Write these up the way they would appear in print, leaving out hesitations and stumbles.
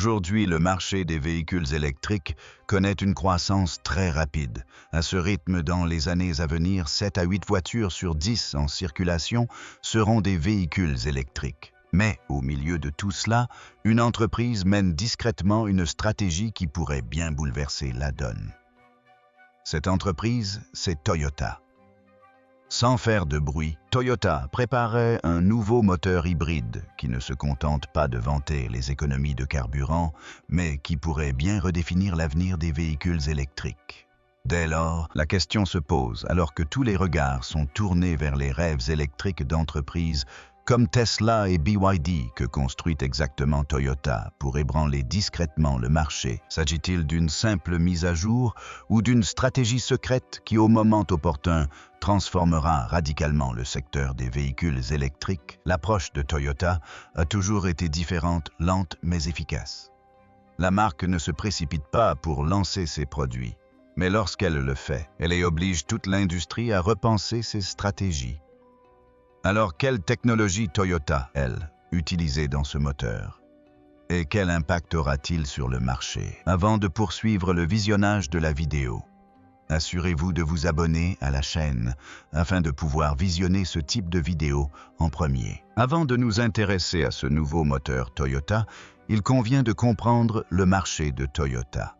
Aujourd'hui, le marché des véhicules électriques connaît une croissance très rapide. À ce rythme, dans les années à venir, 7 à 8 voitures sur 10 en circulation seront des véhicules électriques. Mais, au milieu de tout cela, une entreprise mène discrètement une stratégie qui pourrait bien bouleverser la donne. Cette entreprise, c'est Toyota. Sans faire de bruit, Toyota préparait un nouveau moteur hybride qui ne se contente pas de vanter les économies de carburant, mais qui pourrait bien redéfinir l'avenir des véhicules électriques. Dès lors, la question se pose, alors que tous les regards sont tournés vers les rêves électriques d'entreprises comme Tesla et BYD que construit exactement Toyota pour ébranler discrètement le marché. S'agit-il d'une simple mise à jour ou d'une stratégie secrète qui, au moment opportun, transformera radicalement le secteur des véhicules électriques? L'approche de Toyota a toujours été différente, lente mais efficace. La marque ne se précipite pas pour lancer ses produits, mais lorsqu'elle le fait, elle oblige toute l'industrie à repenser ses stratégies. Alors, quelle technologie Toyota, elle, utilisée dans ce moteur? Et quel impact aura-t-il sur le marché? Avant de poursuivre le visionnage de la vidéo, assurez-vous de vous abonner à la chaîne afin de pouvoir visionner ce type de vidéo en premier. Avant de nous intéresser à ce nouveau moteur Toyota, il convient de comprendre le marché de Toyota.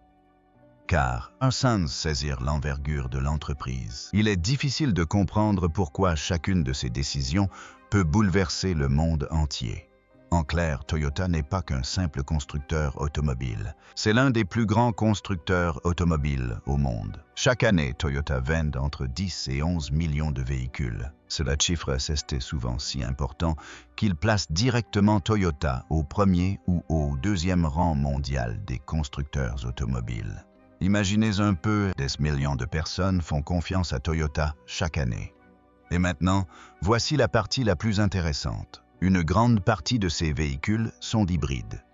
Car, sans saisir l'envergure de l'entreprise, il est difficile de comprendre pourquoi chacune de ces décisions peut bouleverser le monde entier. En clair, Toyota n'est pas qu'un simple constructeur automobile. C'est l'un des plus grands constructeurs automobiles au monde. Chaque année, Toyota vend entre 10 et 11 millions de véhicules. Cela chiffre est souvent si important qu'il place directement Toyota au premier ou au deuxième rang mondial des constructeurs automobiles. Imaginez un peu, des millions de personnes font confiance à Toyota chaque année. Et maintenant, voici la partie la plus intéressante. Une grande partie de ces véhicules sont hybrides.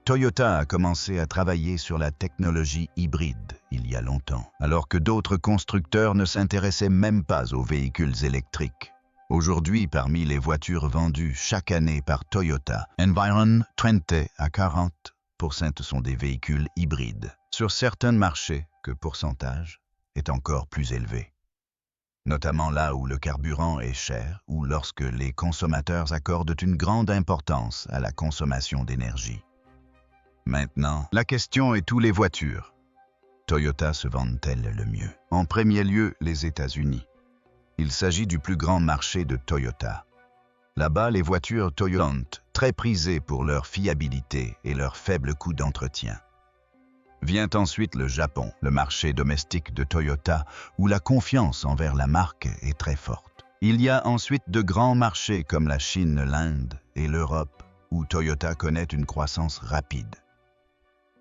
Toyota a commencé à travailler sur la technologie hybride il y a longtemps, alors que d'autres constructeurs ne s'intéressaient même pas aux véhicules électriques. Aujourd'hui, parmi les voitures vendues chaque année par Toyota, environ 30 à 40% sont des véhicules hybrides. Sur certains marchés, ce pourcentage est encore plus élevé. Notamment là où le carburant est cher ou lorsque les consommateurs accordent une grande importance à la consommation d'énergie. Maintenant, la question est où les voitures Toyota se vendent-elles le mieux? En premier lieu, les États-Unis. Il s'agit du plus grand marché de Toyota. Là-bas, les voitures Toyota sont très prisées pour leur fiabilité et leur faible coût d'entretien. Vient ensuite le Japon, le marché domestique de Toyota, où la confiance envers la marque est très forte. Il y a ensuite de grands marchés comme la Chine, l'Inde et l'Europe, où Toyota connaît une croissance rapide.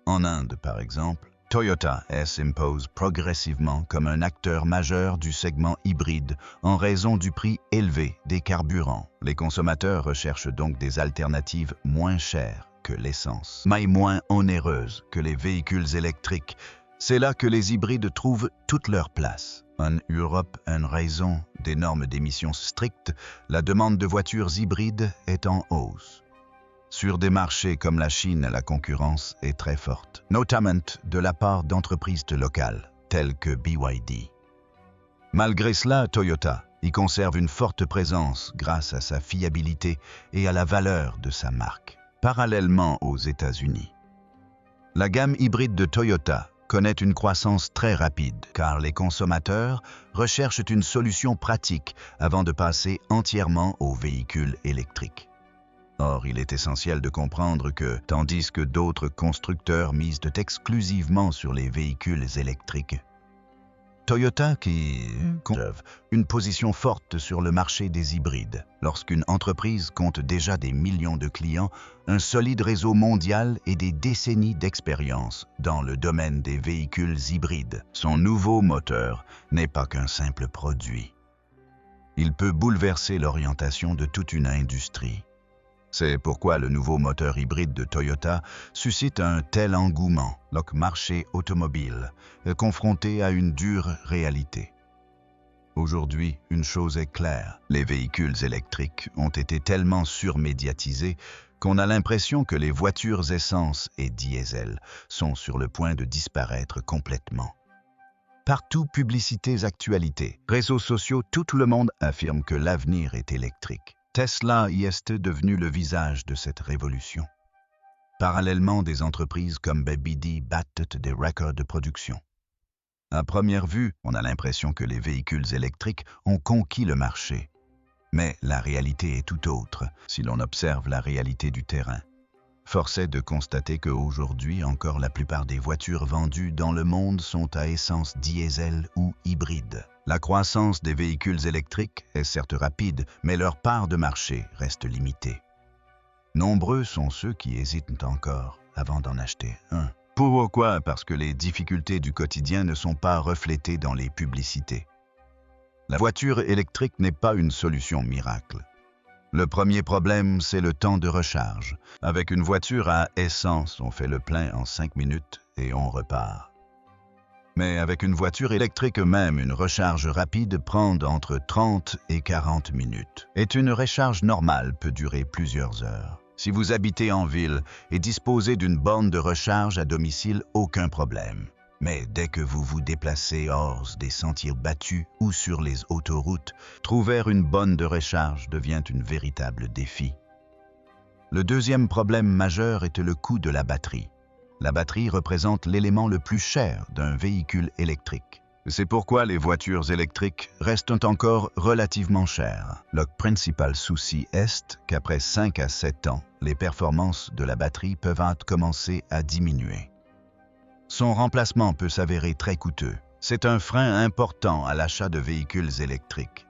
En Inde, par exemple, Toyota s'impose progressivement comme un acteur majeur du segment hybride en raison du prix élevé des carburants. Les consommateurs recherchent donc des alternatives moins chères que l'essence, mais moins onéreuses que les véhicules électriques. C'est là que les hybrides trouvent toute leur place. En Europe, en raison des normes d'émissions strictes, la demande de voitures hybrides est en hausse. Sur des marchés comme la Chine, la concurrence est très forte, notamment de la part d'entreprises locales, telles que BYD. Malgré cela, Toyota y conserve une forte présence grâce à sa fiabilité et à la valeur de sa marque. Parallèlement aux États-Unis, la gamme hybride de Toyota connaît une croissance très rapide car les consommateurs recherchent une solution pratique avant de passer entièrement aux véhicules électriques. Or, il est essentiel de comprendre que, tandis que d'autres constructeurs misent exclusivement sur les véhicules électriques, Toyota conserve une position forte sur le marché des hybrides. Lorsqu'une entreprise compte déjà des millions de clients, un solide réseau mondial et des décennies d'expérience dans le domaine des véhicules hybrides, son nouveau moteur n'est pas qu'un simple produit. Il peut bouleverser l'orientation de toute une industrie. C'est pourquoi le nouveau moteur hybride de Toyota suscite un tel engouement. Le marché automobile est confronté à une dure réalité. Aujourd'hui, une chose est claire, les véhicules électriques ont été tellement surmédiatisés qu'on a l'impression que les voitures essence et diesel sont sur le point de disparaître complètement. Partout, publicités, actualités, réseaux sociaux, tout le monde affirme que l'avenir est électrique. Tesla y est devenu le visage de cette révolution. Parallèlement, des entreprises comme BYD battent des records de production. À première vue, on a l'impression que les véhicules électriques ont conquis le marché. Mais la réalité est tout autre si l'on observe la réalité du terrain. Force est de constater qu'aujourd'hui encore la plupart des voitures vendues dans le monde sont à essence diesel ou hybride. La croissance des véhicules électriques est certes rapide, mais leur part de marché reste limitée. Nombreux sont ceux qui hésitent encore avant d'en acheter un. Pourquoi? Parce que les difficultés du quotidien ne sont pas reflétées dans les publicités. La voiture électrique n'est pas une solution miracle. Le premier problème, c'est le temps de recharge. Avec une voiture à essence, on fait le plein en 5 minutes et on repart. Mais avec une voiture électrique même, une recharge rapide prend entre 30 et 40 minutes. Et une recharge normale peut durer plusieurs heures. Si vous habitez en ville et disposez d'une borne de recharge à domicile, aucun problème. Mais dès que vous vous déplacez hors des sentiers battus ou sur les autoroutes, trouver une borne de recharge devient un véritable défi. Le deuxième problème majeur est le coût de la batterie. La batterie représente l'élément le plus cher d'un véhicule électrique. C'est pourquoi les voitures électriques restent encore relativement chères. Le principal souci est qu'après 5 à 7 ans, les performances de la batterie peuvent commencer à diminuer. Son remplacement peut s'avérer très coûteux. C'est un frein important à l'achat de véhicules électriques.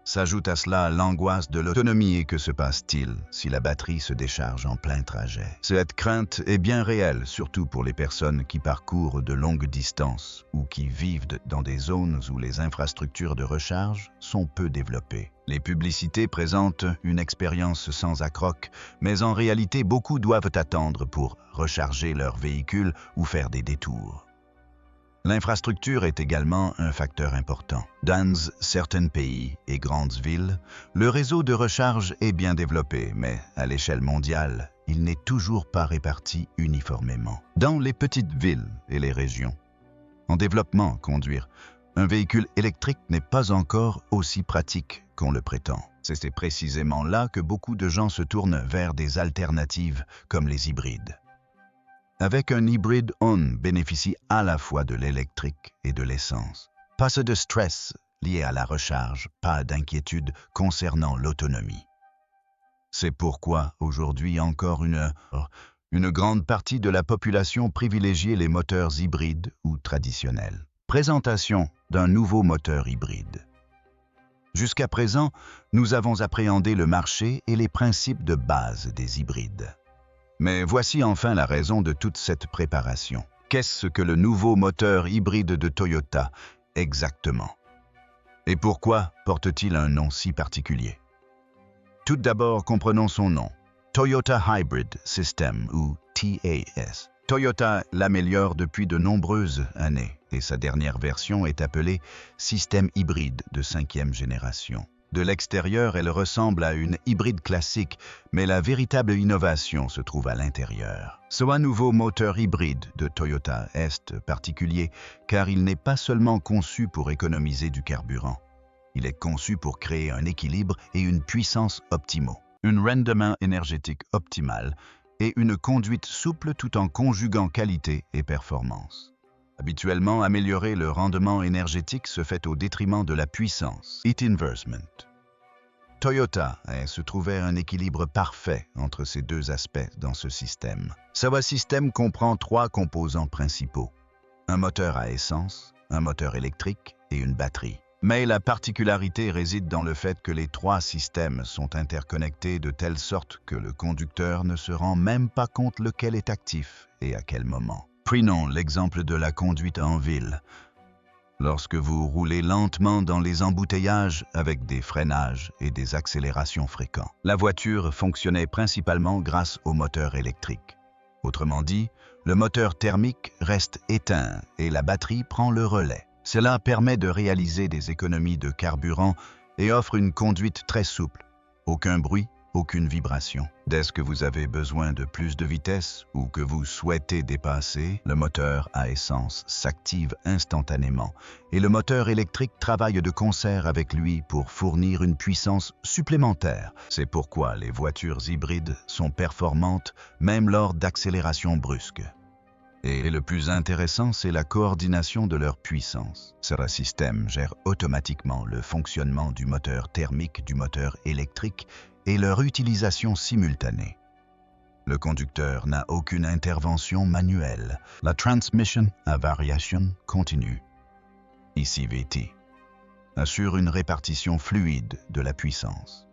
S'ajoute à cela l'angoisse de l'autonomie et que se passe-t-il si la batterie se décharge en plein trajet? Cette crainte est bien réelle, surtout pour les personnes qui parcourent de longues distances ou qui vivent dans des zones où les infrastructures de recharge sont peu développées. Les publicités présentent une expérience sans accroc, mais en réalité, beaucoup doivent attendre pour recharger leur véhicule ou faire des détours. L'infrastructure est également un facteur important. Dans certains pays et grandes villes, le réseau de recharge est bien développé, mais à l'échelle mondiale, il n'est toujours pas réparti uniformément. Dans les petites villes et les régions, en développement, conduire un véhicule électrique n'est pas encore aussi pratique qu'on le prétend. C'est précisément là que beaucoup de gens se tournent vers des alternatives comme les hybrides. Avec un hybride, on bénéficie à la fois de l'électrique et de l'essence. Pas de stress lié à la recharge, pas d'inquiétude concernant l'autonomie. C'est pourquoi aujourd'hui encore une grande partie de la population privilégie les moteurs hybrides ou traditionnels. Présentation d'un nouveau moteur hybride. Jusqu'à présent, nous avons appréhendé le marché et les principes de base des hybrides. Mais voici enfin la raison de toute cette préparation. Qu'est-ce que le nouveau moteur hybride de Toyota exactement? Et pourquoi porte-t-il un nom si particulier? Tout d'abord, comprenons son nom. Toyota Hybrid System ou TAS. Toyota l'améliore depuis de nombreuses années et sa dernière version est appelée système hybride de 5e génération. De l'extérieur, elle ressemble à une hybride classique, mais la véritable innovation se trouve à l'intérieur. Ce nouveau moteur hybride de Toyota est particulier car il n'est pas seulement conçu pour économiser du carburant. Il est conçu pour créer un équilibre et une puissance optimaux, un rendement énergétique optimal et une conduite souple tout en conjuguant qualité et performance. Habituellement, améliorer le rendement énergétique se fait au détriment de la puissance. Heat inversement. Toyota se trouvait un équilibre parfait entre ces deux aspects dans ce système. Ce système comprend 3 composants principaux. Un moteur à essence, un moteur électrique et une batterie. Mais la particularité réside dans le fait que les 3 systèmes sont interconnectés de telle sorte que le conducteur ne se rend même pas compte lequel est actif et à quel moment. Prenons l'exemple de la conduite en ville. Lorsque vous roulez lentement dans les embouteillages avec des freinages et des accélérations fréquents, la voiture fonctionnait principalement grâce au moteur électrique. Autrement dit, le moteur thermique reste éteint et la batterie prend le relais. Cela permet de réaliser des économies de carburant et offre une conduite très souple. Aucun bruit, aucune vibration. Dès que vous avez besoin de plus de vitesse ou que vous souhaitez dépasser, le moteur à essence s'active instantanément et le moteur électrique travaille de concert avec lui pour fournir une puissance supplémentaire. C'est pourquoi les voitures hybrides sont performantes même lors d'accélérations brusques. Et le plus intéressant, c'est la coordination de leur puissance. Ce système gère automatiquement le fonctionnement du moteur thermique, du moteur électrique et leur utilisation simultanée. Le conducteur n'a aucune intervention manuelle. La transmission à variation continue, ici VT, assure une répartition fluide de la puissance.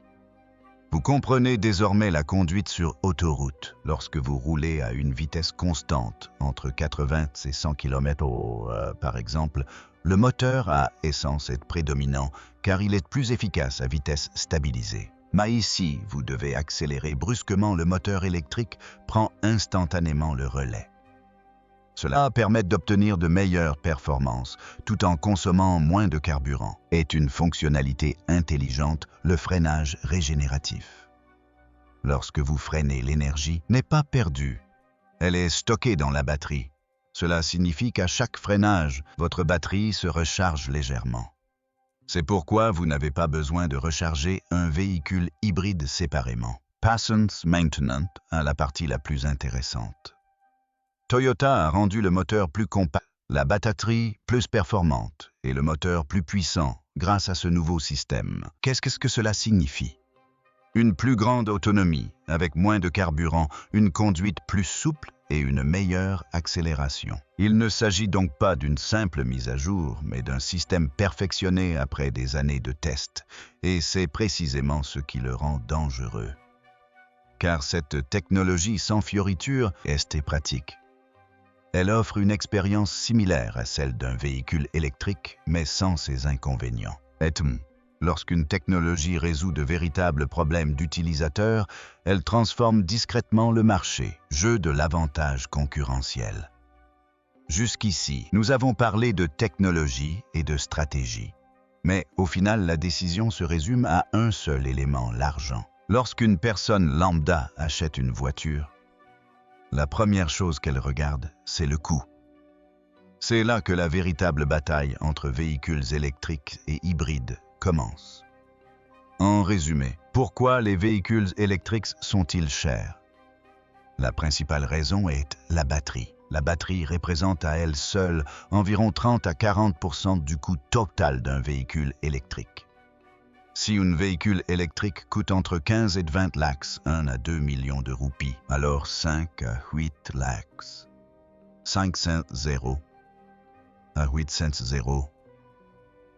Vous comprenez désormais la conduite sur autoroute. Lorsque vous roulez à une vitesse constante, entre 80 et 100 km/h par exemple, le moteur à essence est prédominant car il est plus efficace à vitesse stabilisée. Mais ici, vous devez accélérer brusquement, le moteur électrique prend instantanément le relais. Cela permet d'obtenir de meilleures performances tout en consommant moins de carburant. Est une fonctionnalité intelligente, le freinage régénératif. Lorsque vous freinez, l'énergie n'est pas perdue. Elle est stockée dans la batterie. Cela signifie qu'à chaque freinage, votre batterie se recharge légèrement. C'est pourquoi vous n'avez pas besoin de recharger un véhicule hybride séparément. Patience Maintenance a la partie la plus intéressante. Toyota a rendu le moteur plus compact, la batterie plus performante et le moteur plus puissant grâce à ce nouveau système. Qu'est-ce que cela signifie? Une plus grande autonomie, avec moins de carburant, une conduite plus souple et une meilleure accélération. Il ne s'agit donc pas d'une simple mise à jour, mais d'un système perfectionné après des années de tests, et c'est précisément ce qui le rend dangereux. Car cette technologie sans fioriture est pratique. Elle offre une expérience similaire à celle d'un véhicule électrique, mais sans ses inconvénients. Lorsqu'une technologie résout de véritables problèmes d'utilisateurs, elle transforme discrètement le marché, jeu de l'avantage concurrentiel. Jusqu'ici, nous avons parlé de technologie et de stratégie. Mais au final, la décision se résume à un seul élément, l'argent. Lorsqu'une personne lambda achète une voiture, la première chose qu'elle regarde, c'est le coût. C'est là que la véritable bataille entre véhicules électriques et hybrides commence. En résumé, pourquoi les véhicules électriques sont-ils chers? La principale raison est la batterie. La batterie représente à elle seule environ 30 à 40% du coût total d'un véhicule électrique. Si un véhicule électrique coûte entre 15 et 20 lakhs, 1 à 2 millions de roupies, alors 5 à 8 lakhs, 500 à 800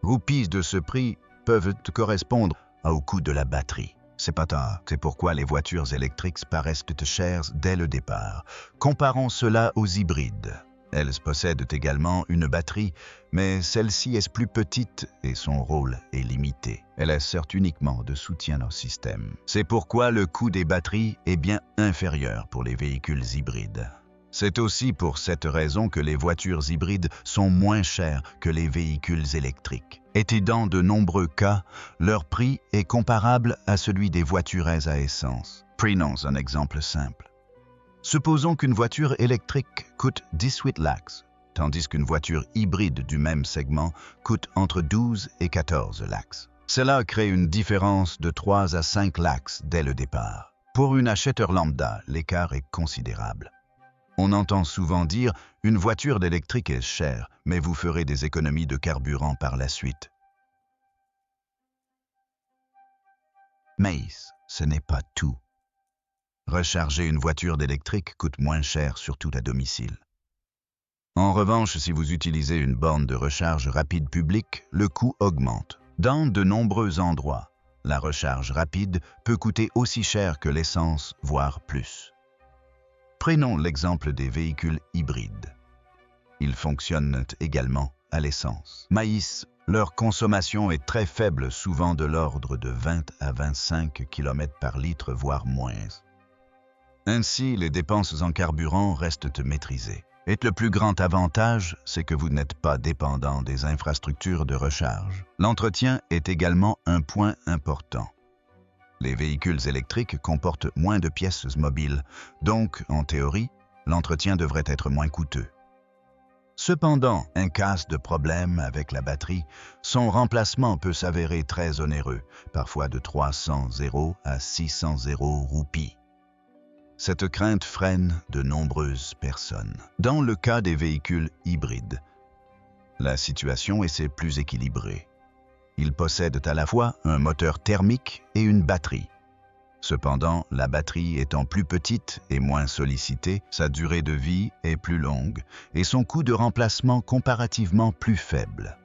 roupies de ce prix peuvent correspondre au coût de la batterie. C'est pas tard, c'est pourquoi les voitures électriques paraissent chères dès le départ. Comparons cela aux hybrides. Elles possèdent également une batterie, mais celle-ci est plus petite et son rôle est limité. Elle sert uniquement de soutien au système. C'est pourquoi le coût des batteries est bien inférieur pour les véhicules hybrides. C'est aussi pour cette raison que les voitures hybrides sont moins chères que les véhicules électriques. Et dans de nombreux cas, leur prix est comparable à celui des voitures à essence. Prenons un exemple simple. Supposons qu'une voiture électrique coûte 18 lakhs, tandis qu'une voiture hybride du même segment coûte entre 12 et 14 lakhs. Cela crée une différence de 3 à 5 lakhs dès le départ. Pour un acheteur lambda, l'écart est considérable. On entend souvent dire « une voiture d'électrique est chère, mais vous ferez des économies de carburant par la suite ». Mais ce n'est pas tout. Recharger une voiture d'électrique coûte moins cher, surtout à domicile. En revanche, si vous utilisez une borne de recharge rapide publique, le coût augmente. Dans de nombreux endroits, la recharge rapide peut coûter aussi cher que l'essence, voire plus. Prenons l'exemple des véhicules hybrides. Ils fonctionnent également à l'essence. Maïs, leur consommation est très faible, souvent de l'ordre de 20 à 25 km par litre, voire moins. Ainsi, les dépenses en carburant restent maîtrisées. Et le plus grand avantage, c'est que vous n'êtes pas dépendant des infrastructures de recharge. L'entretien est également un point important. Les véhicules électriques comportent moins de pièces mobiles, donc, en théorie, l'entretien devrait être moins coûteux. Cependant, en cas de problème avec la batterie, son remplacement peut s'avérer très onéreux, parfois de 300 € à 600 € roupies. Cette crainte freine de nombreuses personnes. Dans le cas des véhicules hybrides, la situation est plus équilibrée. Ils possèdent à la fois un moteur thermique et une batterie. Cependant, la batterie étant plus petite et moins sollicitée, sa durée de vie est plus longue et son coût de remplacement comparativement plus faible.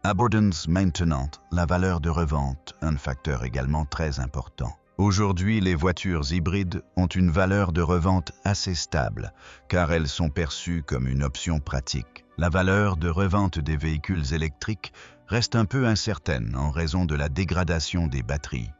Abondance maintenant, la valeur de revente, un facteur également très important. Aujourd'hui, les voitures hybrides ont une valeur de revente assez stable, car elles sont perçues comme une option pratique. La valeur de revente des véhicules électriques reste un peu incertaine en raison de la dégradation des batteries.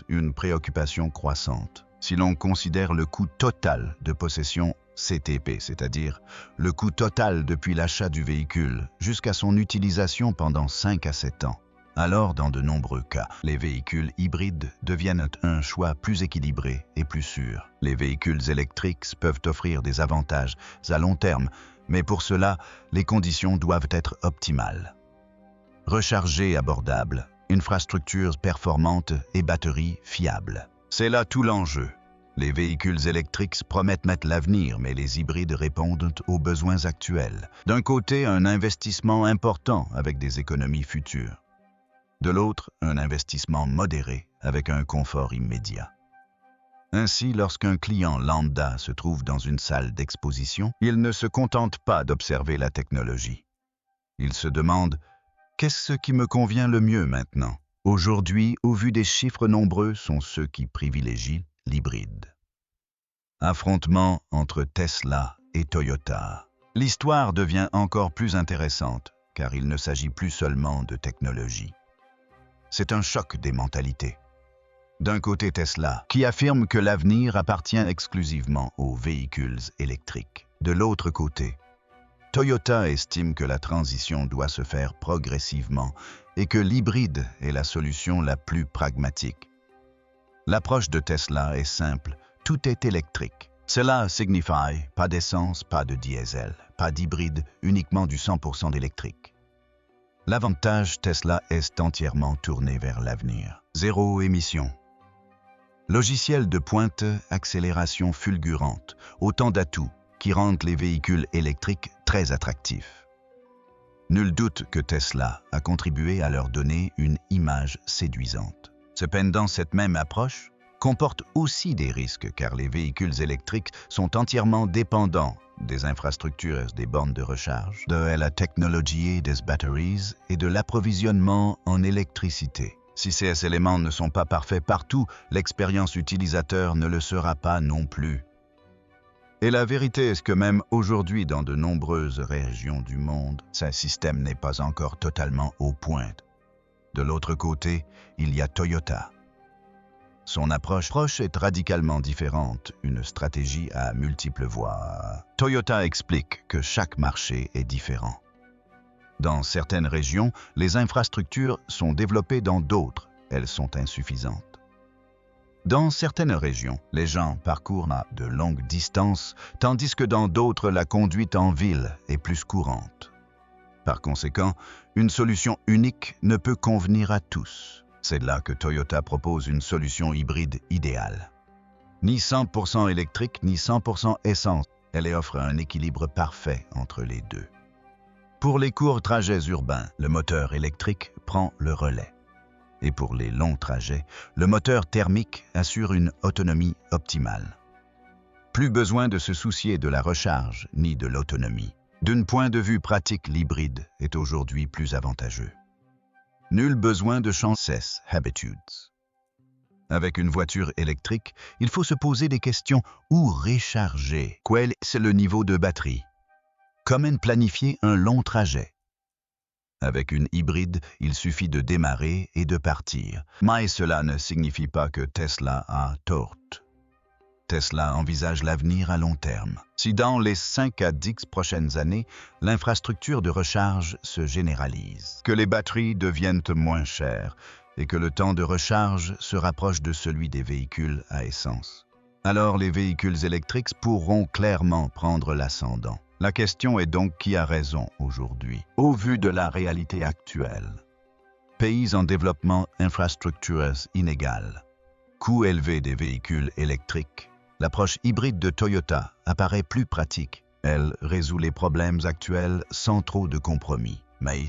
Une préoccupation croissante. Si l'on considère le coût total de possession CTP, c'est-à-dire le coût total depuis l'achat du véhicule jusqu'à son utilisation pendant 5 à 7 ans, alors dans de nombreux cas, les véhicules hybrides deviennent un choix plus équilibré et plus sûr. Les véhicules électriques peuvent offrir des avantages à long terme, mais pour cela, les conditions doivent être optimales. Recharger abordable, infrastructures performantes et batteries fiables. C'est là tout l'enjeu. Les véhicules électriques promettent mettre l'avenir, mais les hybrides répondent aux besoins actuels. D'un côté, un investissement important avec des économies futures. De l'autre, un investissement modéré avec un confort immédiat. Ainsi, lorsqu'un client lambda se trouve dans une salle d'exposition, il ne se contente pas d'observer la technologie. Il se demande « Qu'est-ce qui me convient le mieux maintenant ?» Aujourd'hui, au vu des chiffres nombreux, sont ceux qui privilégient l'hybride. Affrontement entre Tesla et Toyota. L'histoire devient encore plus intéressante, car il ne s'agit plus seulement de technologie. C'est un choc des mentalités. D'un côté Tesla, qui affirme que l'avenir appartient exclusivement aux véhicules électriques. De l'autre côté, Toyota estime que la transition doit se faire progressivement et que l'hybride est la solution la plus pragmatique. L'approche de Tesla est simple, tout est électrique. Cela signifie pas d'essence, pas de diesel, pas d'hybride, uniquement du 100% d'électrique. L'avantage Tesla est entièrement tourné vers l'avenir. Zéro émission. Logiciel de pointe, accélération fulgurante, autant d'atouts qui rendent les véhicules électriques très attractifs. Nul doute que Tesla a contribué à leur donner une image séduisante. Cependant, cette même approche comporte aussi des risques car les véhicules électriques sont entièrement dépendants des infrastructures des bornes de recharge, de la technologie des batteries et de l'approvisionnement en électricité. Si ces éléments ne sont pas parfaits partout, l'expérience utilisateur ne le sera pas non plus. Et la vérité est que même aujourd'hui, dans de nombreuses régions du monde, ce système n'est pas encore totalement au point. De l'autre côté, il y a Toyota. Son approche est radicalement différente, une stratégie à multiples voies. Toyota explique que chaque marché est différent. Dans certaines régions, les infrastructures sont développées, dans d'autres, elles sont insuffisantes. Dans certaines régions, les gens parcourent à de longues distances, tandis que dans d'autres, la conduite en ville est plus courante. Par conséquent, une solution unique ne peut convenir à tous. C'est là que Toyota propose une solution hybride idéale. Ni 100% électrique, ni 100% essence. Elle offre un équilibre parfait entre les deux. Pour les courts trajets urbains, le moteur électrique prend le relais. Et pour les longs trajets, le moteur thermique assure une autonomie optimale. Plus besoin de se soucier de la recharge ni de l'autonomie. D'un point de vue pratique, l'hybride est aujourd'hui plus avantageux. Nul besoin de changer ses habitudes. Avec une voiture électrique, il faut se poser des questions. Où recharger? Quel est le niveau de batterie? Comment planifier un long trajet? Avec une hybride, il suffit de démarrer et de partir. Mais cela ne signifie pas que Tesla a tort. Tesla envisage l'avenir à long terme. Si dans les 5 à 10 prochaines années, l'infrastructure de recharge se généralise, que les batteries deviennent moins chères et que le temps de recharge se rapproche de celui des véhicules à essence. Alors les véhicules électriques pourront clairement prendre l'ascendant. La question est donc qui a raison aujourd'hui, au vu de la réalité actuelle. Pays en développement, infrastructures inégales, coût élevé des véhicules électriques. L'approche hybride de Toyota apparaît plus pratique. Elle résout les problèmes actuels sans trop de compromis. Mais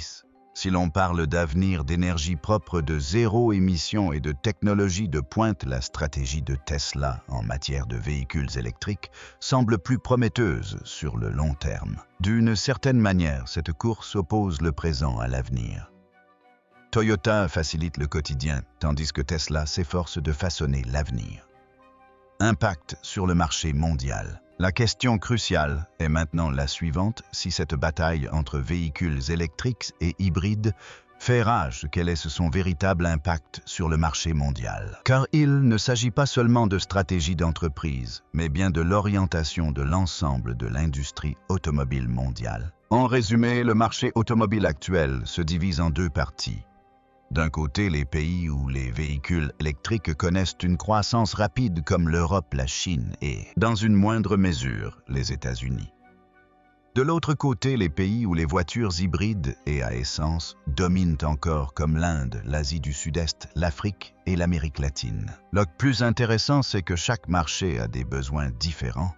si l'on parle d'avenir d'énergie propre, de zéro émission et de technologie de pointe, la stratégie de Tesla en matière de véhicules électriques semble plus prometteuse sur le long terme. D'une certaine manière, cette course oppose le présent à l'avenir. Toyota facilite le quotidien, tandis que Tesla s'efforce de façonner l'avenir. Impact sur le marché mondial. La question cruciale est maintenant la suivante: si cette bataille entre véhicules électriques et hybrides fait rage, quel est son véritable impact sur le marché mondial? Car il ne s'agit pas seulement de stratégie d'entreprise, mais bien de l'orientation de l'ensemble de l'industrie automobile mondiale. En résumé, le marché automobile actuel se divise en deux parties. D'un côté, les pays où les véhicules électriques connaissent une croissance rapide comme l'Europe, la Chine et, dans une moindre mesure, les États-Unis. De l'autre côté, les pays où les voitures hybrides et à essence dominent encore comme l'Inde, l'Asie du Sud-Est, l'Afrique et l'Amérique latine. Le plus intéressant, c'est que chaque marché a des besoins différents.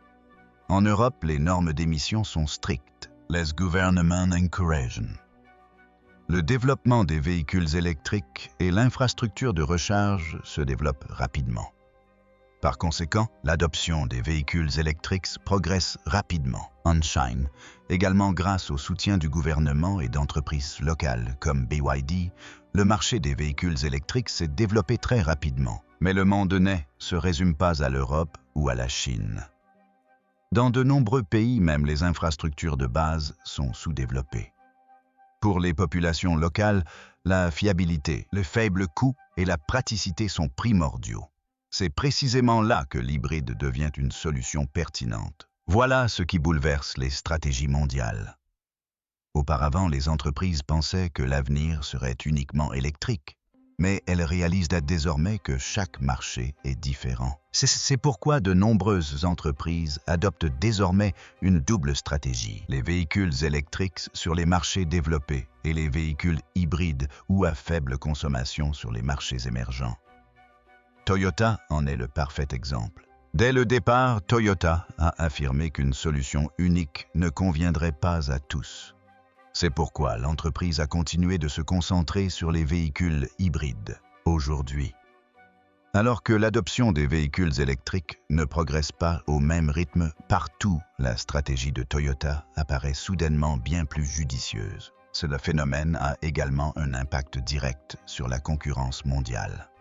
En Europe, les normes d'émission sont strictes. Les gouvernements encouragent le développement des véhicules électriques et l'infrastructure de recharge se développent rapidement. Par conséquent, l'adoption des véhicules électriques progresse rapidement. En Chine, également grâce au soutien du gouvernement et d'entreprises locales comme BYD, le marché des véhicules électriques s'est développé très rapidement. Mais le monde ne se résume pas à l'Europe ou à la Chine. Dans de nombreux pays, même les infrastructures de base sont sous-développées. Pour les populations locales, la fiabilité, le faible coût et la praticité sont primordiaux. C'est précisément là que l'hybride devient une solution pertinente. Voilà ce qui bouleverse les stratégies mondiales. Auparavant, les entreprises pensaient que l'avenir serait uniquement électrique, mais elles réalisent désormais que chaque marché est différent. C'est pourquoi de nombreuses entreprises adoptent désormais une double stratégie: les véhicules électriques sur les marchés développés et les véhicules hybrides ou à faible consommation sur les marchés émergents. Toyota en est le parfait exemple. Dès le départ, Toyota a affirmé qu'une solution unique ne conviendrait pas à tous. C'est pourquoi l'entreprise a continué de se concentrer sur les véhicules hybrides. Aujourd'hui, alors que l'adoption des véhicules électriques ne progresse pas au même rythme partout, la stratégie de Toyota apparaît soudainement bien plus judicieuse. Ce phénomène a également un impact direct sur la concurrence mondiale.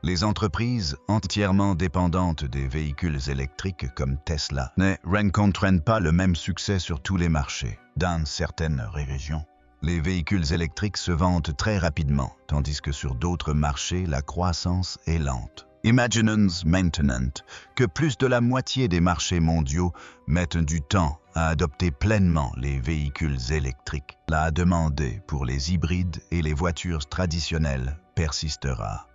Les entreprises entièrement dépendantes des véhicules électriques comme Tesla ne rencontrent pas le même succès sur tous les marchés. Dans certaines régions, les véhicules électriques se vendent très rapidement, tandis que sur d'autres marchés, la croissance est lente. Imaginons maintenant que plus de la moitié des marchés mondiaux mettent du temps à adopter pleinement les véhicules électriques. La demande pour les hybrides et les voitures traditionnelles persistera.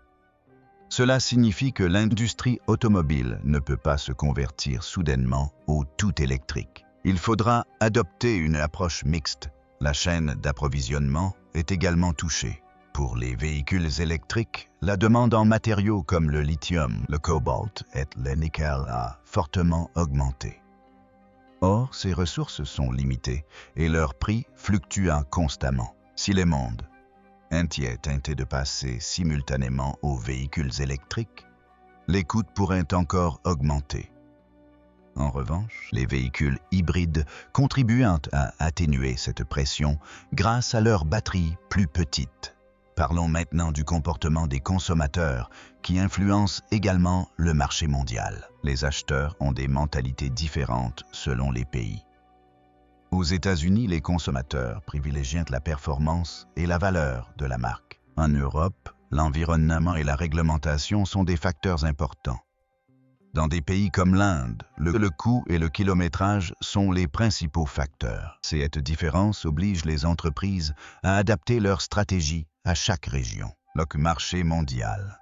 Cela signifie que l'industrie automobile ne peut pas se convertir soudainement au tout électrique. Il faudra adopter une approche mixte. La chaîne d'approvisionnement est également touchée. Pour les véhicules électriques, la demande en matériaux comme le lithium, le cobalt et le nickel a fortement augmenté. Or, ces ressources sont limitées et leurs prix fluctuent constamment. Si les mondes entier tentait de passer simultanément aux véhicules électriques, les coûts pourraient encore augmenter. En revanche, les véhicules hybrides contribuent à atténuer cette pression grâce à leurs batteries plus petites. Parlons maintenant du comportement des consommateurs qui influence également le marché mondial. Les acheteurs ont des mentalités différentes selon les pays. Aux États-Unis, les consommateurs privilégient la performance et la valeur de la marque. En Europe, l'environnement et la réglementation sont des facteurs importants. Dans des pays comme l'Inde, le coût et le kilométrage sont les principaux facteurs. Cette différence oblige les entreprises à adapter leur stratégie à chaque région. Le marché mondial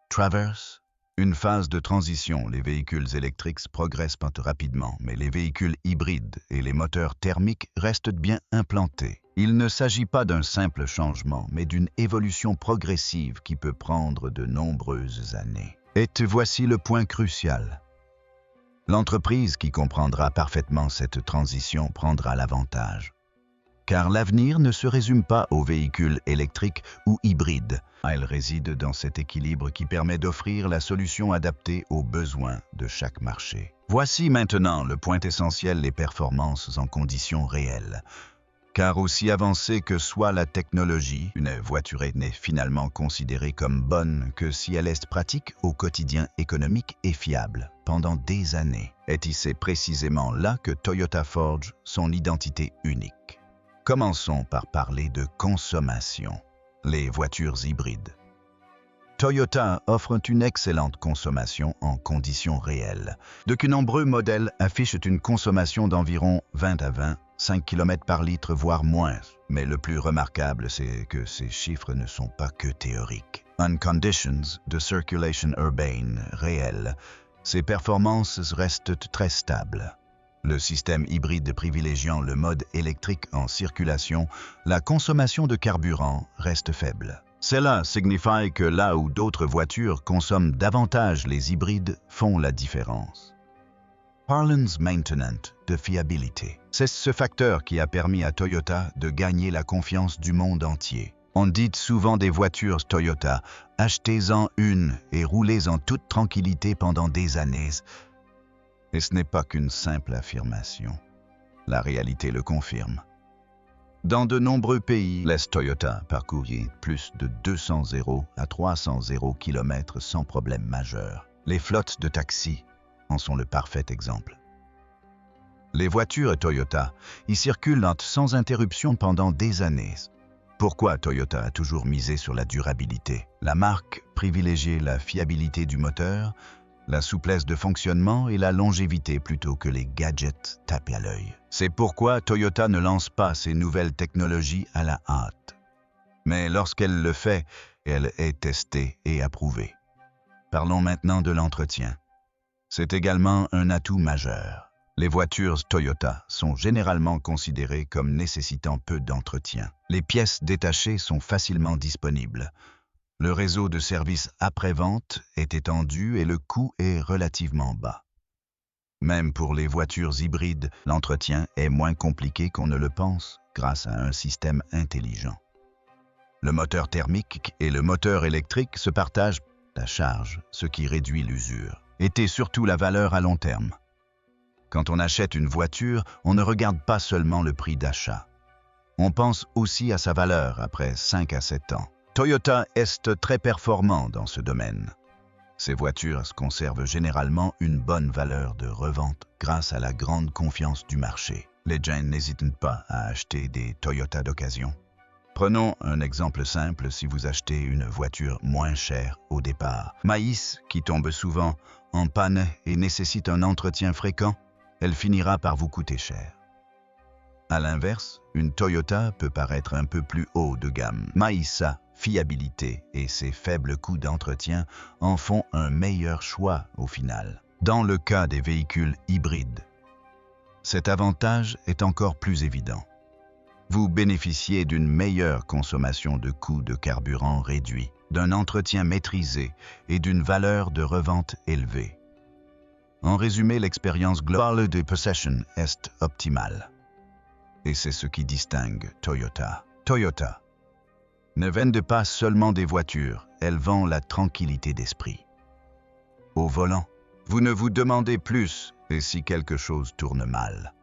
traverse une phase de transition. Les véhicules électriques progressent rapidement, mais les véhicules hybrides et les moteurs thermiques restent bien implantés. Il ne s'agit pas d'un simple changement, mais d'une évolution progressive qui peut prendre de nombreuses années. Et voici le point crucial. L'entreprise qui comprendra parfaitement cette transition prendra l'avantage. Car l'avenir ne se résume pas aux véhicules électriques ou hybrides. Elle réside dans cet équilibre qui permet d'offrir la solution adaptée aux besoins de chaque marché. Voici maintenant le point essentiel, les performances en conditions réelles. Car aussi avancée que soit la technologie, une voiture n'est finalement considérée comme bonne que si elle est pratique au quotidien, économique et fiable pendant des années. Et c'est précisément là que Toyota forge son identité unique. Commençons par parler de consommation. Les voitures hybrides. Toyota offre une excellente consommation en conditions réelles. De nombreux modèles affichent une consommation d'environ 20 à 25 km par litre, voire moins. Mais le plus remarquable, c'est que ces chiffres ne sont pas que théoriques. En conditions de circulation urbaine réelle, ces performances restent très stables. Le système hybride privilégiant le mode électrique en circulation, la consommation de carburant reste faible. Cela signifie que là où d'autres voitures consomment davantage, les hybrides font la différence. Parlons maintenant de fiabilité. C'est ce facteur qui a permis à Toyota de gagner la confiance du monde entier. On dit souvent des voitures Toyota, achetez-en une et roulez en toute tranquillité pendant des années. Et ce n'est pas qu'une simple affirmation. La réalité le confirme. Dans de nombreux pays, les Toyota parcourent plus de 200 à 300 km sans problème majeur. Les flottes de taxis en sont le parfait exemple. Les voitures Toyota y circulent sans interruption pendant des années. Pourquoi Toyota a toujours misé sur la durabilité? La marque privilégiait la fiabilité du moteur, la souplesse de fonctionnement et la longévité plutôt que les gadgets tapés à l'œil. C'est pourquoi Toyota ne lance pas ses nouvelles technologies à la hâte. Mais lorsqu'elle le fait, elle est testée et approuvée. Parlons maintenant de l'entretien. C'est également un atout majeur. Les voitures Toyota sont généralement considérées comme nécessitant peu d'entretien. Les pièces détachées sont facilement disponibles. Le réseau de services après-vente est étendu et le coût est relativement bas. Même pour les voitures hybrides, l'entretien est moins compliqué qu'on ne le pense grâce à un système intelligent. Le moteur thermique et le moteur électrique se partagent la charge, ce qui réduit l'usure, et surtout la valeur à long terme. Quand on achète une voiture, on ne regarde pas seulement le prix d'achat. On pense aussi à sa valeur après 5 à 7 ans. Toyota est très performant dans ce domaine. Ces voitures conservent généralement une bonne valeur de revente grâce à la grande confiance du marché. Les gens n'hésitent pas à acheter des Toyota d'occasion. Prenons un exemple simple. Si vous achetez une voiture moins chère au départ, maïs qui tombe souvent en panne et nécessite un entretien fréquent, elle finira par vous coûter cher. À l'inverse, une Toyota peut paraître un peu plus haut de gamme. Mais sa fiabilité et ses faibles coûts d'entretien en font un meilleur choix au final. Dans le cas des véhicules hybrides, cet avantage est encore plus évident. Vous bénéficiez d'une meilleure consommation de coûts de carburant réduits, d'un entretien maîtrisé et d'une valeur de revente élevée. En résumé, l'expérience globale de possession est optimale. Et c'est ce qui distingue Toyota. Toyota ne vendent pas seulement des voitures, elles vendent la tranquillité d'esprit. Au volant, vous ne vous demandez plus et si quelque chose tourne mal.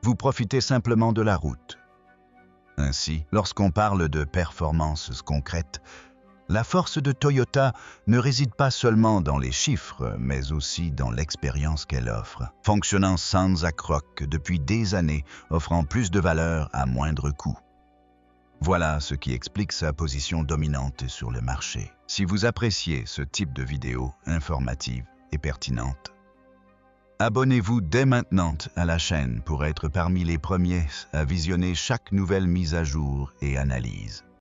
Vous profitez simplement de la route. Ainsi, lorsqu'on parle de performances concrètes, la force de Toyota ne réside pas seulement dans les chiffres, mais aussi dans l'expérience qu'elle offre. Fonctionnant sans accroc depuis des années, offrant plus de valeur à moindre coût. Voilà ce qui explique sa position dominante sur le marché. Si vous appréciez ce type de vidéo informative et pertinente, abonnez-vous dès maintenant à la chaîne pour être parmi les premiers à visionner chaque nouvelle mise à jour et analyse.